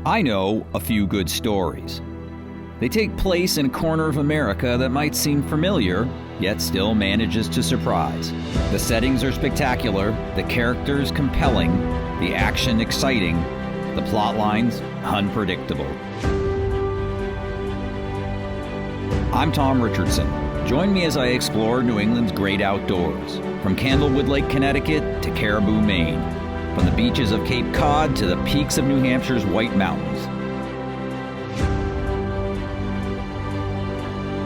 I know a few good stories. They take place in a corner of America that might seem familiar, yet still manages to surprise. The settings are spectacular, the characters compelling, the action exciting, the plot lines unpredictable. I'm Tom Richardson. Join me as I explore New England's great outdoors, from Candlewood Lake, Connecticut to Caribou, Maine, from the beaches of Cape Cod to the peaks of New Hampshire's White Mountains.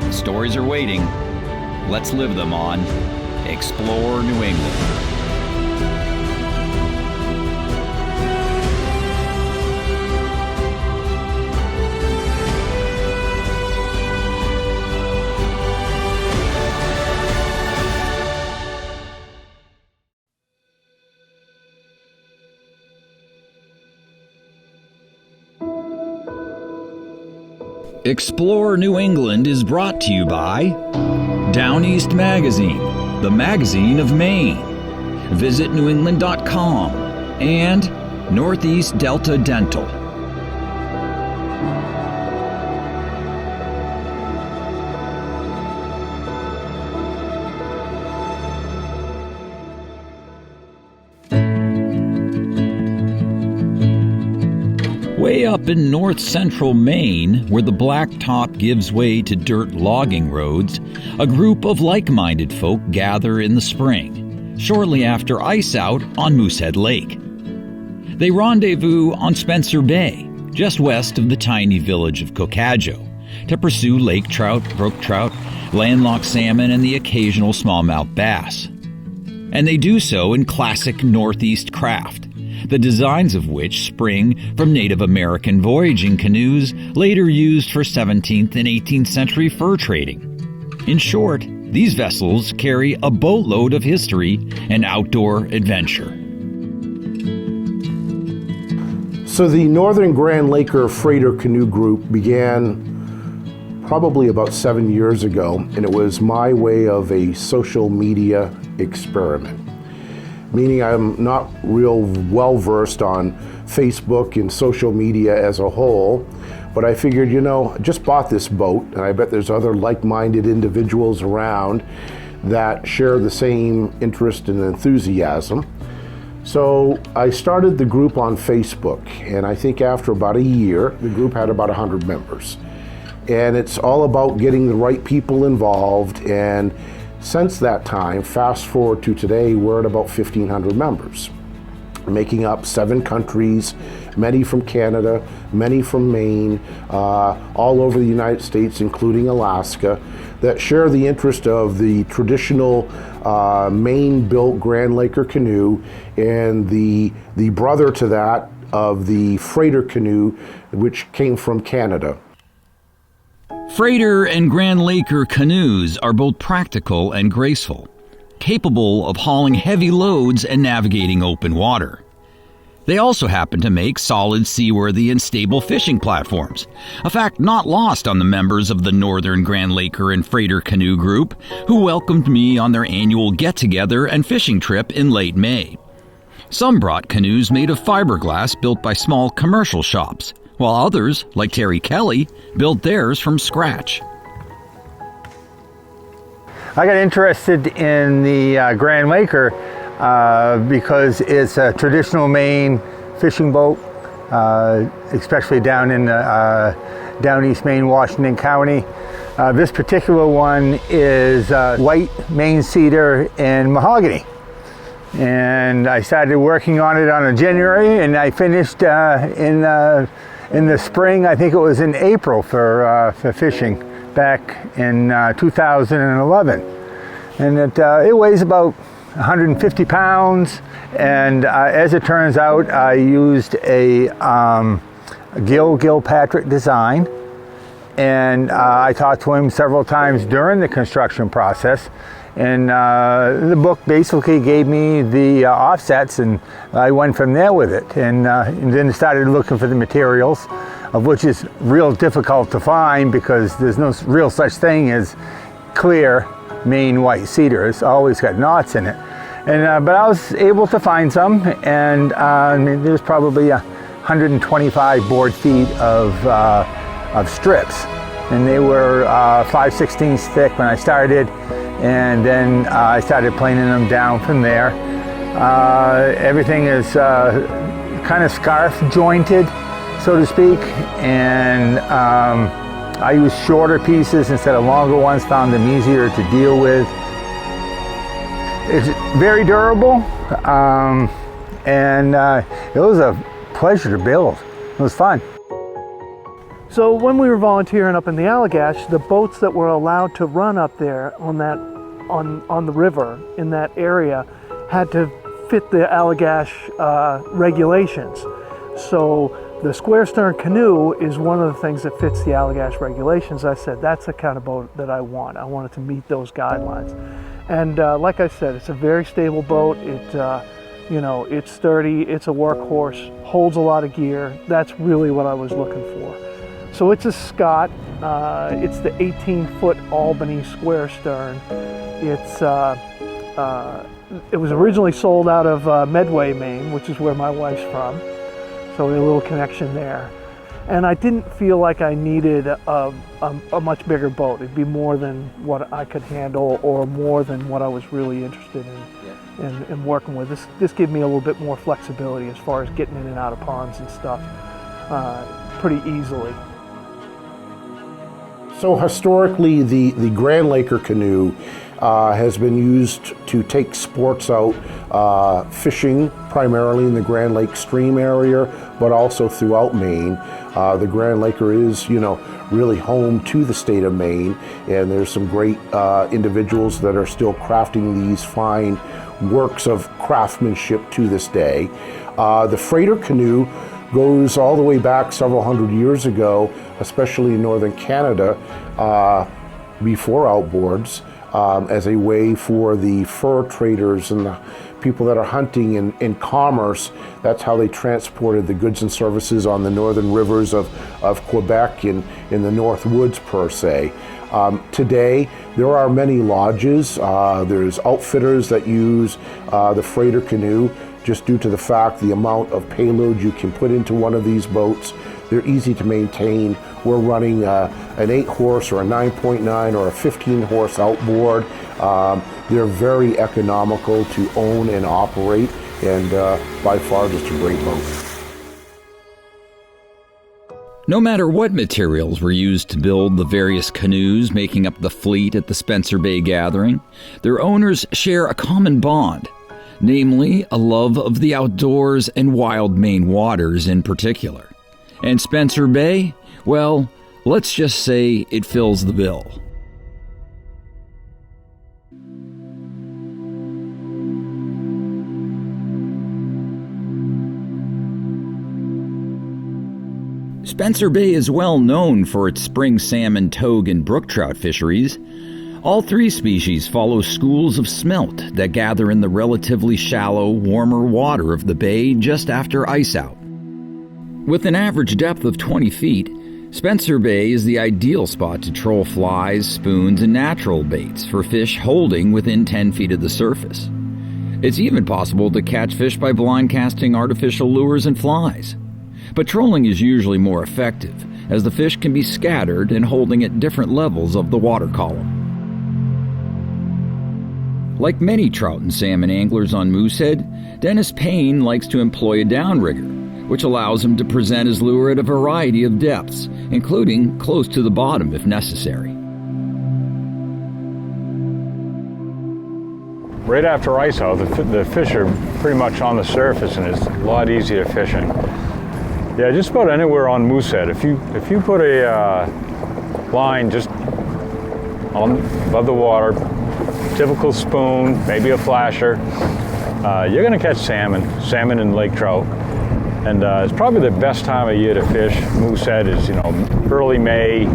The stories are waiting. Let's live them on Explore New England. Explore New England is brought to you by Down East Magazine, the magazine of Maine, visitnewengland.com, and Northeast Delta Dental. Way up in North-Central Maine, where the blacktop gives way to dirt logging roads, a group of like-minded folk gather in the spring, shortly after ice out on Moosehead Lake. They rendezvous on Spencer Bay, just west of the tiny village of Cocadjo, to pursue lake trout, brook trout, landlocked salmon, and the occasional smallmouth bass. And they do so in classic Northeast craft, the designs of which spring from Native American voyaging canoes later used for 17th and 18th century fur trading. In short, these vessels carry a boatload of history and outdoor adventure. So the Northern Grand Laker Freighter Canoe Group began probably about 7 years ago, and it was my way of a social media experiment. Meaning I'm not real well-versed on Facebook and social media as a whole, but I figured, I just bought this boat, and I bet there's other like-minded individuals around that share the same interest and enthusiasm. So I started the group on Facebook, and I think after about a year, the group had about 100 members. And it's all about getting the right people involved, and since that time, fast forward to today, we're at about 1,500 members, making up 7 countries, many from Canada, many from Maine, all over the United States, including Alaska, that share the interest of the traditional Maine-built Grand Laker canoe and the brother to that of the freighter canoe, which came from Canada. Freighter and Grand Laker canoes are both practical and graceful, capable of hauling heavy loads and navigating open water. They also happen to make solid, seaworthy, and stable fishing platforms, a fact not lost on the members of the Northern Grand Laker and Freighter Canoe Group, who welcomed me on their annual get-together and fishing trip in late May. Some brought canoes made of fiberglass built by small commercial shops, while others, like Terry Kelly, built theirs from scratch. I got interested in the Grand Laker because it's a traditional Maine fishing boat, especially down in down East Maine, Washington County. This particular one is white Maine cedar and mahogany. And I started working on it on January, and I finished in the spring. I think it was in April for fishing back in 2011. And it weighs about 150 pounds. And as it turns out, I used a Gilpatrick design. And I talked to him several times during the construction process. And the book basically gave me the offsets, and I went from there with it. And then started looking for the materials, of which is real difficult to find because there's no real such thing as clear Maine white cedar. It's always got knots in it. And but I was able to find some, and there's probably 125 board feet of strips. And they were 5/16 thick when I started, and then I started planing them down from there. Everything is kind of scarf jointed, so to speak, and I use shorter pieces instead of longer ones, found them easier to deal with. It's very durable, and it was a pleasure to build. It was fun. So when we were volunteering up in the Allagash, the boats that were allowed to run up there on the river in that area had to fit the Allagash regulations. So the square stern canoe is one of the things that fits the Allagash regulations. I said, that's the kind of boat that I want. I want it to meet those guidelines. And like I said, it's a very stable boat. It's sturdy, it's a workhorse, holds a lot of gear. That's really what I was looking for. So it's a Scott. It's the 18-foot Albany square stern. It was originally sold out of Medway, Maine, which is where my wife's from. So we had a little connection there. And I didn't feel like I needed a much bigger boat. It'd be more than what I could handle, or more than what I was really interested in working with. This gave me a little bit more flexibility as far as getting in and out of ponds and stuff pretty easily. So historically, the Grand Laker canoe has been used to take sports out, fishing primarily in the Grand Lake stream area, but also throughout Maine. The Grand Laker is, really home to the state of Maine, and there's some great individuals that are still crafting these fine works of craftsmanship to this day. The freighter canoe goes all the way back several hundred years ago, especially in northern Canada, before outboards, as a way for the fur traders and the people that are hunting in commerce. That's how they transported the goods and services on the northern rivers of Quebec and in the North Woods per se. Today, there are many lodges. There's outfitters that use the freighter canoe just due to the fact the amount of payload you can put into one of these boats. They're easy to maintain. We're running an 8-horse or a 9.9 or a 15-horse outboard. They're very economical to own and operate, and by far just a great boat. No matter what materials were used to build the various canoes making up the fleet at the Spencer Bay gathering, their owners share a common bond, namely a love of the outdoors and wild Maine waters in particular. And Spencer Bay, well, let's just say it fills the bill. Spencer Bay is well known for its spring salmon, togue, and brook trout fisheries. All three species follow schools of smelt that gather in the relatively shallow, warmer water of the bay just after ice out. With an average depth of 20 feet, Spencer Bay is the ideal spot to troll flies, spoons, and natural baits for fish holding within 10 feet of the surface. It's even possible to catch fish by blind casting artificial lures and flies. But trolling is usually more effective, as the fish can be scattered and holding at different levels of the water column. Like many trout and salmon anglers on Moosehead, Dennis Payne likes to employ a downrigger, which allows him to present his lure at a variety of depths, including close to the bottom if necessary. Right after ice out, the fish are pretty much on the surface, and it's a lot easier fishing. Yeah, just about anywhere on Moosehead. If you put a line just above the water, typical spoon, maybe a flasher, you're going to catch salmon and lake trout. And it's probably the best time of year to fish. Moosehead is, early May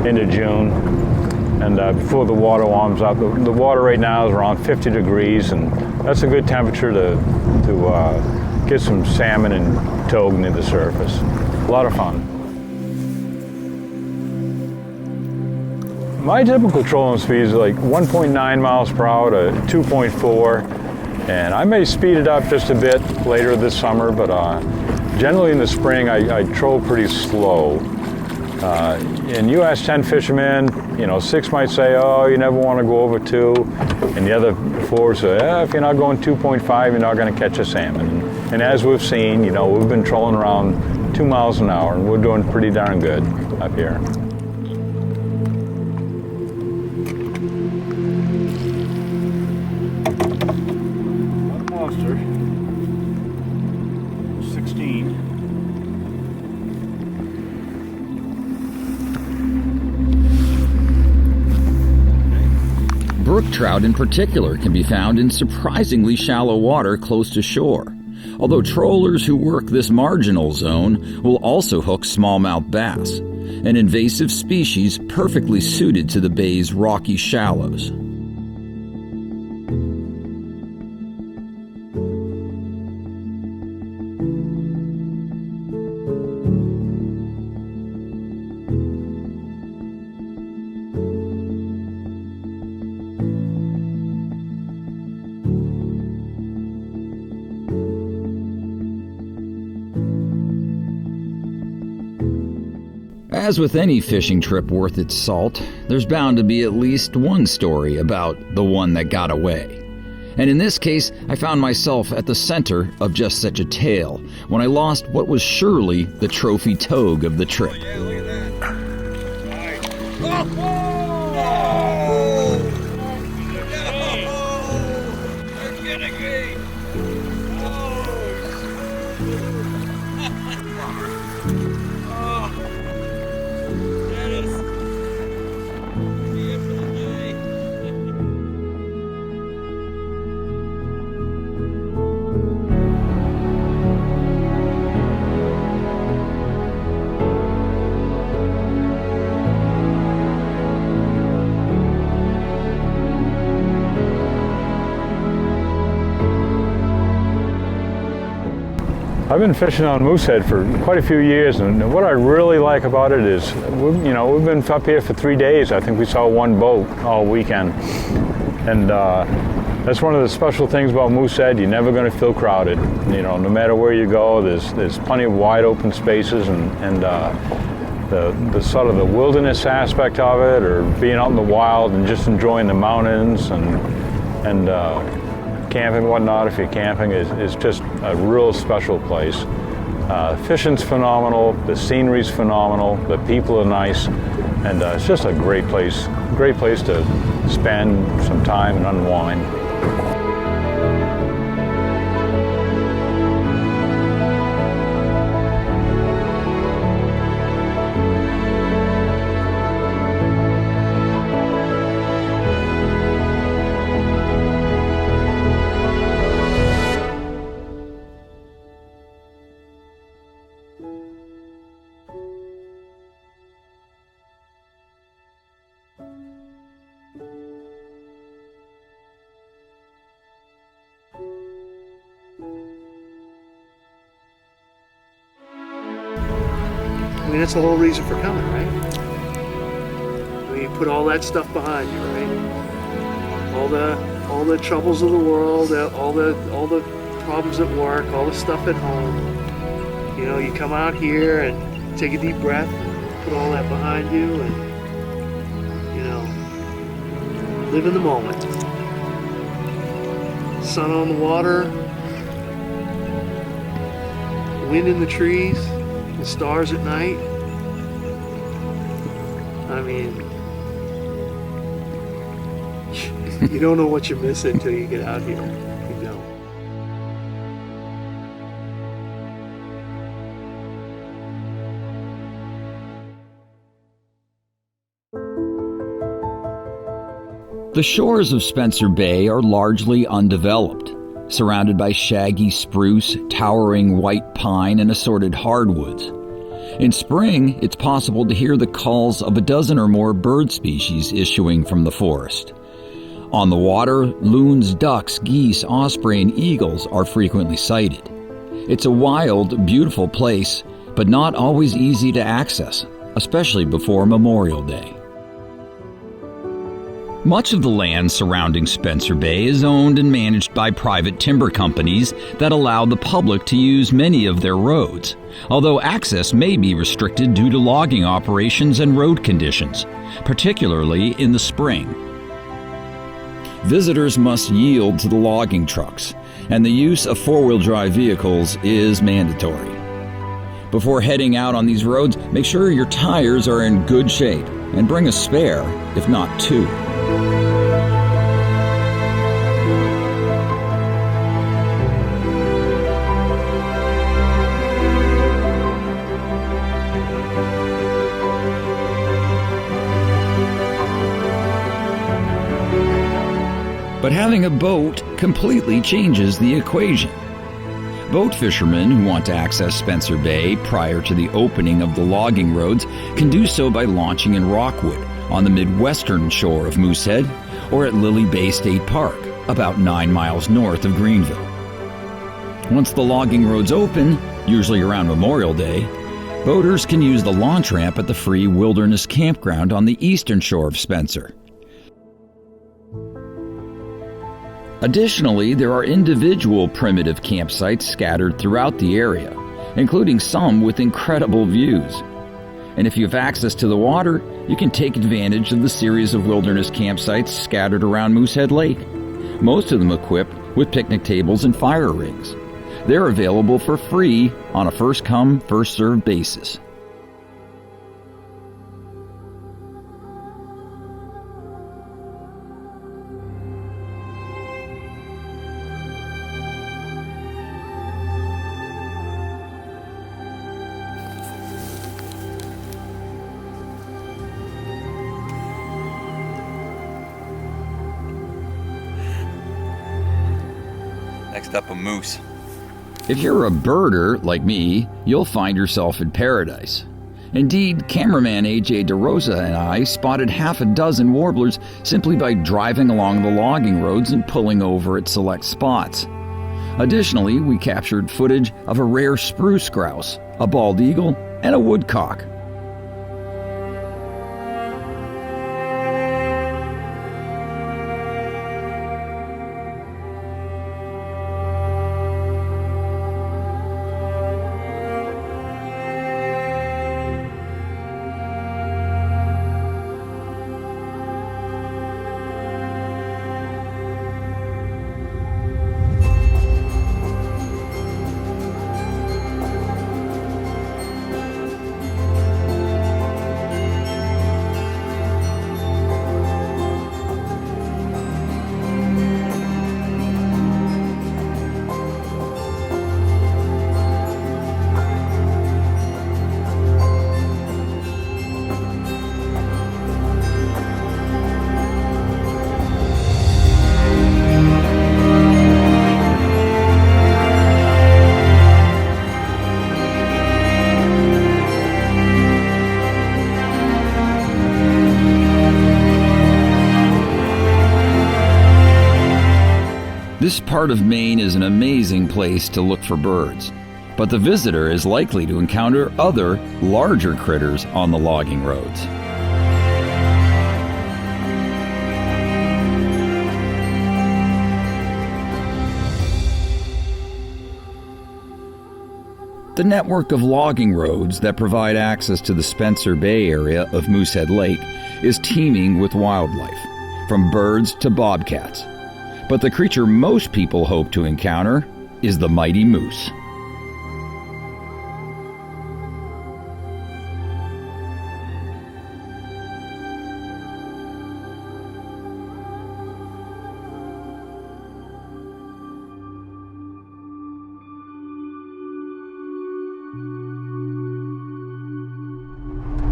into June, and before the water warms up. The water right now is around 50 degrees, and that's a good temperature to get some salmon and togue near the surface. A lot of fun. My typical trolling speed is like 1.9 miles per hour to 2.4. And I may speed it up just a bit later this summer, but generally in the spring I troll pretty slow. And you ask 10 fishermen, 6 might say, oh, you never want to go over 2. And the other 4 say, if you're not going 2.5, you're not going to catch a salmon. And as we've seen, we've been trolling around 2 miles an hour, and we're doing pretty darn good up here. One monster, 16. Brook trout in particular can be found in surprisingly shallow water close to shore, although trollers who work this marginal zone will also hook smallmouth bass, an invasive species perfectly suited to the bay's rocky shallows. As with any fishing trip worth its salt, there's bound to be at least one story about the one that got away. And in this case, I found myself at the center of just such a tale when I lost what was surely the trophy togue of the trip. Yeah, look at that. Nice. You're kidding me. I've been fishing on Moosehead for quite a few years, and what I really like about it is, we've been up here for 3 days. I think we saw one boat all weekend, and that's one of the special things about Moosehead. You're never going to feel crowded. No matter where you go, there's plenty of wide open spaces, and the sort of the wilderness aspect of it, or being out in the wild and just enjoying the mountains and camping and whatnot, if you're camping, is just a real special place. Fishing's phenomenal, the scenery's phenomenal, the people are nice, and it's just a great place to spend some time and unwind. I mean, that's the whole reason for coming, right? I mean, you put all that stuff behind you, right? All the troubles of the world, all the problems at work, all the stuff at home. You come out here and take a deep breath, put all that behind you, and live in the moment. Sun on the water, wind in the trees, the stars at night. I mean, you don't know what you're missing until you get out here. You don't. The shores of Spencer Bay are largely undeveloped, surrounded by shaggy spruce, towering white pine, and assorted hardwoods. In spring, it's possible to hear the calls of a dozen or more bird species issuing from the forest. On the water, loons, ducks, geese, osprey, and eagles are frequently sighted. It's a wild, beautiful place, but not always easy to access, especially before Memorial Day. Much of the land surrounding Spencer Bay is owned and managed by private timber companies that allow the public to use many of their roads, although access may be restricted due to logging operations and road conditions, particularly in the spring. Visitors must yield to the logging trucks, and the use of four-wheel drive vehicles is mandatory. Before heading out on these roads, make sure your tires are in good shape and bring a spare, if not two. But having a boat completely changes the equation. Boat fishermen who want to access Spencer Bay prior to the opening of the logging roads can do so by launching in Rockwood on the midwestern shore of Moosehead or at Lily Bay State Park, about 9 miles north of Greenville. Once the logging roads open, usually around Memorial Day, boaters can use the launch ramp at the free Wilderness Campground on the eastern shore of Spencer. Additionally, there are individual primitive campsites scattered throughout the area, including some with incredible views. And if you have access to the water, you can take advantage of the series of wilderness campsites scattered around Moosehead Lake, most of them equipped with picnic tables and fire rings. They're available for free on a first-come, first-served basis. Next up, a moose. If you're a birder like me, you'll find yourself in paradise. Indeed, cameraman AJ DeRosa and I spotted half a dozen warblers simply by driving along the logging roads and pulling over at select spots. Additionally, we captured footage of a rare spruce grouse, a bald eagle, and a woodcock. This part of Maine is an amazing place to look for birds, but the visitor is likely to encounter other, larger critters on the logging roads. The network of logging roads that provide access to the Spencer Bay area of Moosehead Lake is teeming with wildlife, from birds to bobcats. But the creature most people hope to encounter is the mighty moose.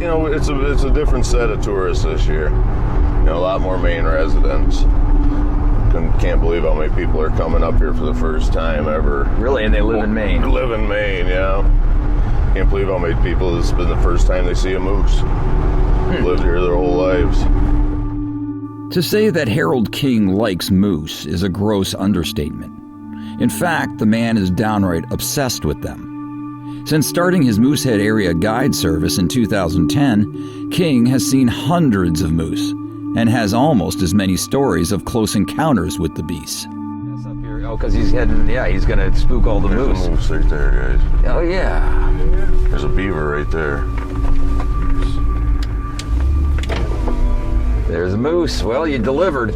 You know, it's a different set of tourists this year. You know, a lot more Maine residents. Can't believe how many people are coming up here for the first time ever. Really? And they live in Maine? They live in Maine, yeah. Can't believe how many people this has been the first time they see a moose. Lived here their whole lives. To say that Harold King likes moose is a gross understatement. In fact, the man is downright obsessed with them. Since starting his Moosehead area guide service in 2010, King has seen hundreds of moose, and has almost as many stories of close encounters with the beast. Up here. Oh, because he's heading, yeah, he's going to spook all the moose. There's a moose right there, guys. Oh, yeah. There's a beaver right there. There's a moose. Well, you delivered.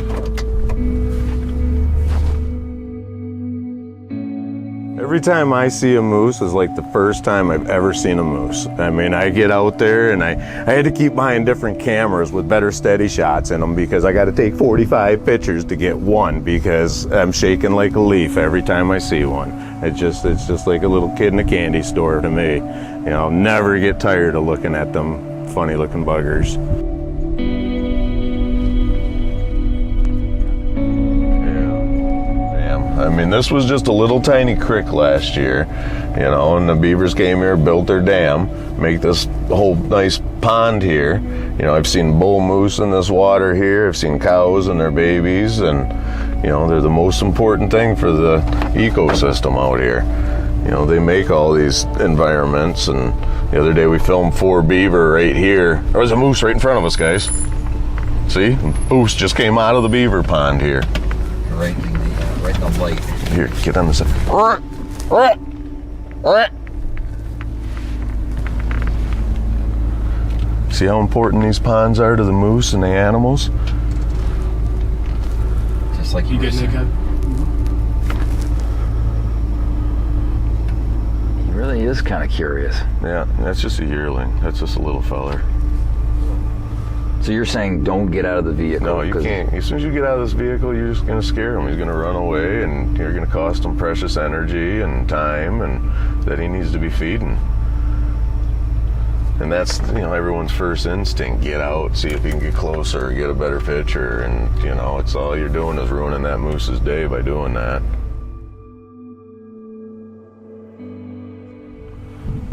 Every time I see a moose is like the first time I've ever seen a moose. I mean, I get out there and I had to keep buying different cameras with better steady shots in them because I got to take 45 pictures to get one because I'm shaking like a leaf every time I see one. It's just like a little kid in a candy store to me. You know, I'll never get tired of looking at them funny looking buggers. I mean, this was just a little tiny creek last year, you know, and the beavers came here, built their dam, make this whole nice pond here. You know, I've seen bull moose in this water here. I've seen cows and their babies, and, you know, they're the most important thing for the ecosystem out here. You know, they make all these environments, and the other day we filmed 4 beaver right here. There was a moose right in front of us, guys. See? Moose just came out of the beaver pond here. Right in the light. Here, get on the side. See how important these ponds are to the moose and the animals? Just like you getting it, Kev? He really is kind of curious. Yeah, that's just a yearling. That's just a little feller. So you're saying don't get out of the vehicle? No, you can't. As soon as you get out of this vehicle, you're just going to scare him. He's going to run away, and you're going to cost him precious energy and time, and that he needs to be feeding. And that's, you know, everyone's first instinct. Get out, see if you can get closer, get a better picture, and, you know, it's all you're doing is ruining that moose's day by doing that.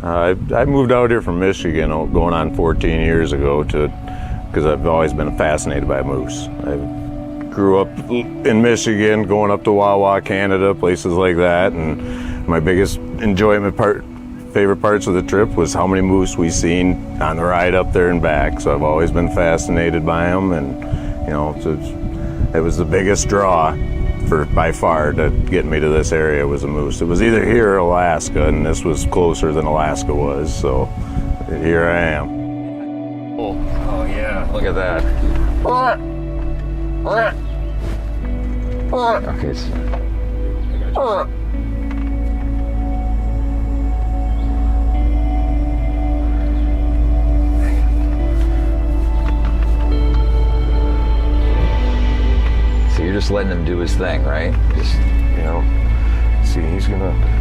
I moved out here from Michigan going on 14 years ago because I've always been fascinated by moose. I grew up in Michigan, going up to Wawa, Canada, places like that, and my biggest favorite parts of the trip was how many moose we seen on the ride up there and back. So I've always been fascinated by them, and you know, it was the biggest draw by far to get me to this area was a moose. It was either here or Alaska, and this was closer than Alaska was, so here I am. Oh yeah, look at that. Okay. So you're just letting him do his thing, right? Just, you know, see,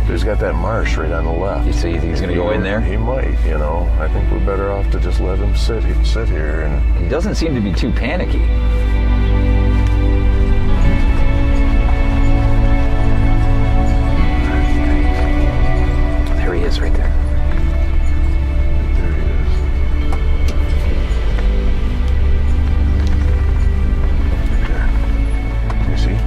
there's got that marsh right on the left. You see, he's gonna go in there? He might, you know. I think we're better off to just let him sit here. And he doesn't seem to be too panicky. There he is, right there. There he is. Right there. You see?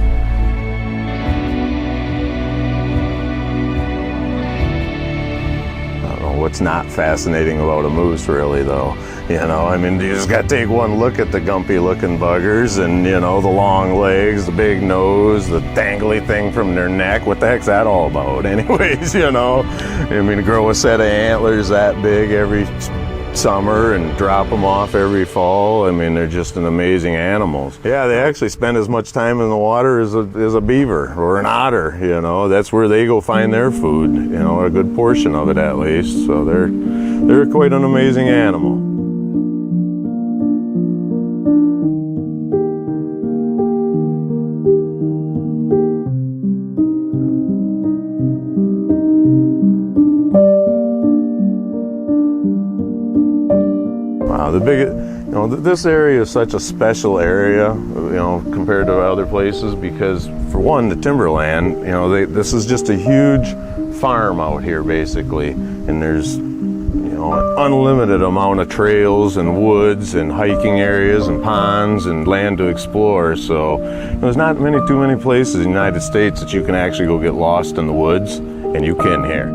What's not fascinating about a moose, really, though? You know, I mean, you just got to take one look at the gumpy looking buggers and, you know, the long legs, the big nose, the dangly thing from their neck. What the heck's that all about anyways, you know? I mean, grow a set of antlers that big every summer and drop them off every fall. I mean, they're just an amazing animals. Yeah, they actually spend as much time in the water as a beaver or an otter, you know. That's where they go find their food, you know, a good portion of it at least. So they're quite an amazing animal. You know, this area is such a special area, you know, compared to other places because, for one, the timberland, you know, this is just a huge farm out here, basically, and there's, you know, an unlimited amount of trails and woods and hiking areas and ponds and land to explore. So there's not too many places in the United States that you can actually go get lost in the woods, and you can here.